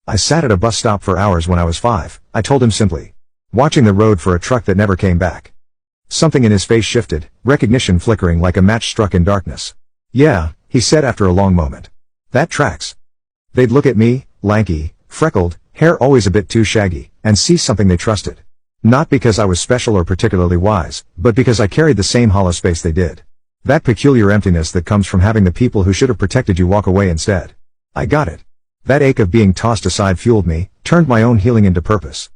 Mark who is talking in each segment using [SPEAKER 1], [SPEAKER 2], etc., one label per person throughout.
[SPEAKER 1] I sat at a bus stop for hours when I was 5, I told him simply. Watching the road for a truck that never came back. Something in his face shifted, recognition flickering like a match struck in darkness. Yeah, he said after a long moment. That tracks. They'd look at me, lanky, freckled, hair always a bit too shaggy, and see something they trusted. Not because I was special or particularly wise, but because I carried the same hollow space they did. That peculiar emptiness that comes from having the people who should have protected you walk away instead. I got it. That ache of being tossed aside fueled me, turned my own healing into purpose.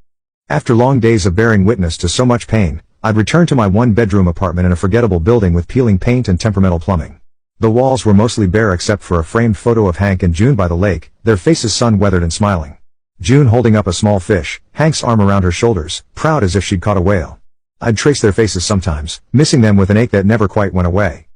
[SPEAKER 1] After long days of bearing witness to so much pain, I'd returned to my one-bedroom apartment in a forgettable building with peeling paint and temperamental plumbing. The walls were mostly bare except for a framed photo of Hank and June by the lake, their faces sun-weathered and smiling. June holding up a small fish, Hank's arm around her shoulders, proud as if she'd caught a whale. I'd trace their faces sometimes, missing them with an ache that never quite went away.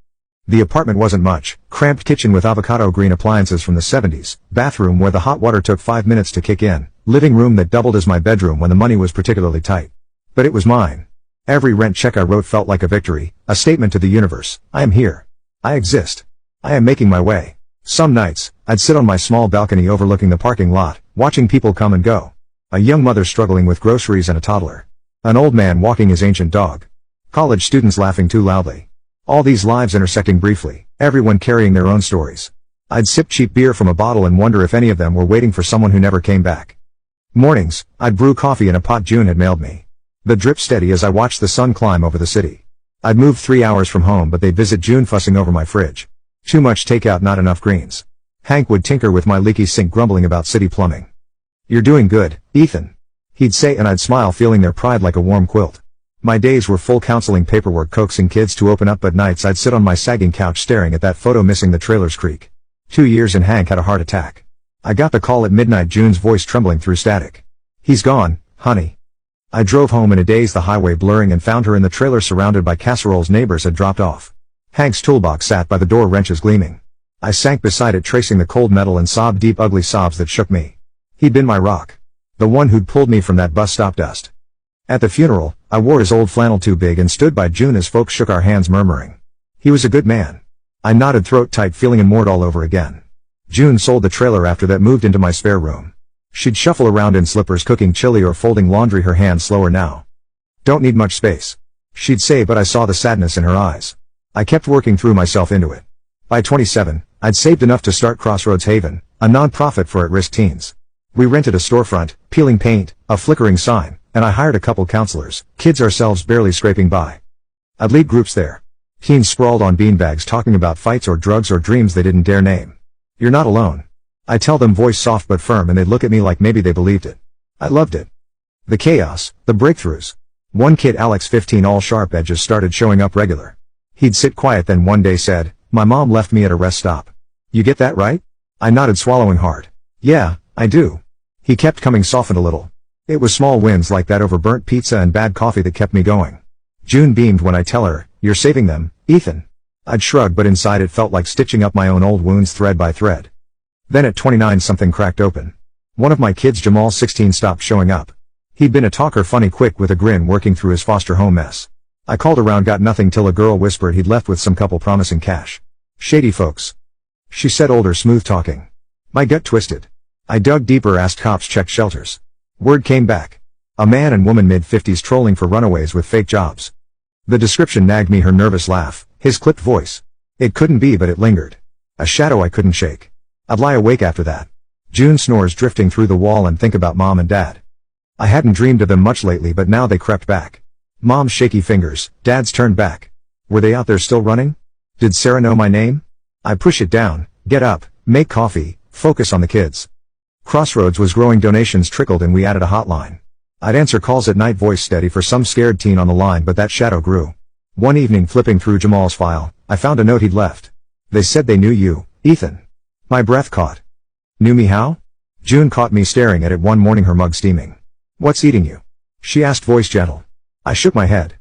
[SPEAKER 1] The apartment wasn't much, cramped kitchen with avocado green appliances from the 70s, bathroom where the hot water took 5 minutes to kick in, living room that doubled as my bedroom when the money was particularly tight. But it was mine. Every rent check I wrote felt like a victory, a statement to the universe. I am here. I exist. I am making my way. Some nights, I'd sit on my small balcony overlooking the parking lot, watching people come and go. A young mother struggling with groceries and a toddler. An old man walking his ancient dog. College students laughing too loudly. All these lives intersecting briefly, everyone carrying their own stories. I'd sip cheap beer from a bottle and wonder if any of them were waiting for someone who never came back. Mornings, I'd brew coffee in a pot June had mailed me. The drip steady as I watched the sun climb over the city. I'd move 3 hours from home but they'd visit June fussing over my fridge. Too much takeout, not enough greens. Hank would tinker with my leaky sink grumbling about city plumbing. You're doing good, Ethan. He'd say and I'd smile feeling their pride like a warm quilt. My days were full counseling paperwork coaxing kids to open up but nights I'd sit on my sagging couch staring at that photo missing the trailer's creak. 2 years and Hank had a heart attack. I got the call at midnight, June's voice trembling through static. He's gone, honey. I drove home in a daze, the highway blurring, and found her in the trailer surrounded by casseroles neighbors had dropped off. Hank's toolbox sat by the door, wrenches gleaming. I sank beside it tracing the cold metal and sobbed deep ugly sobs that shook me. He'd been my rock. The one who'd pulled me from that bus stop dust. At the funeral, I wore his old flannel too big and stood by June as folks shook our hands murmuring. He was a good man. I nodded throat tight feeling immortal all over again. June sold the trailer after that, moved into my spare room. She'd shuffle around in slippers cooking chili or folding laundry, her hands slower now. Don't need much space, she'd say, but I saw the sadness in her eyes. I kept working through myself into it. By 27, I'd saved enough to start Crossroads Haven, a non-profit for at-risk teens. We rented a storefront, peeling paint, a flickering sign, and I hired a couple counselors, kids ourselves barely scraping by. I'd lead groups there. Teens sprawled on beanbags talking about fights or drugs or dreams they didn't dare name. You're not alone. I tell them, voice soft but firm, and they'd look at me like maybe they believed it. I loved it. The chaos, the breakthroughs. One kid, Alex 15, all sharp edges, started showing up regular. He'd sit quiet then one day said, my mom left me at a rest stop. You get that right? I nodded, swallowing hard. Yeah, I do. He kept coming, softened a little. It was small wins like that over burnt pizza and bad coffee that kept me going. June beamed when I tell her, you're saving them, Ethan. I'd shrug, but inside it felt like stitching up my own old wounds thread by thread. Then at 29 something cracked open. One of my kids, Jamal 16, stopped showing up. He'd been a talker, funny, quick with a grin, working through his foster home mess. I called around, got nothing till a girl whispered he'd left with some couple promising cash. Shady folks. She said, older, smooth talking. My gut twisted. I dug deeper, asked cops, checked shelters. Word came back. A man and woman mid-50s trolling for runaways with fake jobs. The description nagged me, her nervous laugh, his clipped voice. It couldn't be, but it lingered. A shadow I couldn't shake. I'd lie awake after that. June snores drifting through the wall and think about mom and dad. I hadn't dreamed of them much lately, but now they crept back. Mom's shaky fingers, dad's turned back. Were they out there still running? Did Sarah know my name? I push it down, get up, make coffee, focus on the kids. Crossroads was growing, donations trickled, and we added a hotline. I'd answer calls at night, voice steady for some scared teen on the line, but that shadow grew. One evening, flipping through Jamal's file, I found a note he'd left. They said they knew you, Ethan. My breath caught. Knew me how? June caught me staring at it one morning, her mug steaming. What's eating you? She asked, voice gentle. I shook my head.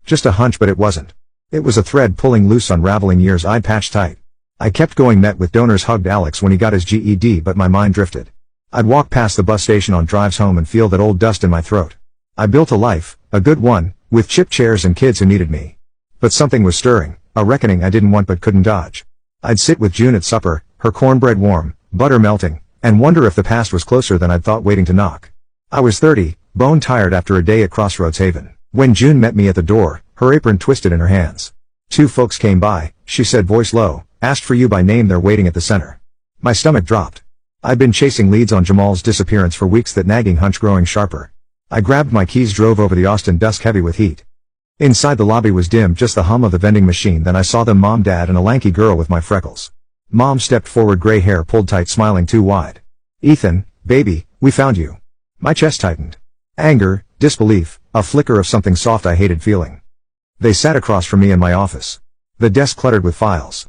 [SPEAKER 1] Just a hunch, but it wasn't. It was a thread pulling loose, unraveling years I'd patched tight. I kept going, met with donors, hugged Alex when he got his GED, but my mind drifted. I'd walk past the bus station on drives home and feel that old dust in my throat. I built a life, a good one, with chip chairs and kids who needed me. But something was stirring, a reckoning I didn't want but couldn't dodge. I'd sit with June at supper, her cornbread warm, butter melting, And wonder if the past was closer than I'd thought waiting to knock. I was 30, bone tired after a day at Crossroads Haven. When June met me at the door, her apron twisted in her hands. "Two folks came by," she said, voice low, "asked for you by name, they're waiting at the center." My stomach dropped. I'd been chasing leads on Jamal's disappearance for weeks, that nagging hunch growing sharper. I grabbed my keys, drove over the Austin, dusk heavy with heat. Inside the lobby was dim, just the hum of the vending machine. Then I saw them, Mom, Dad, and a lanky girl with my freckles. Mom stepped forward, gray hair pulled tight, smiling too wide. "Ethan, baby, we found you." My chest tightened. Anger, disbelief, a flicker of something soft I hated feeling. They sat across from me in my office. The desk cluttered with files.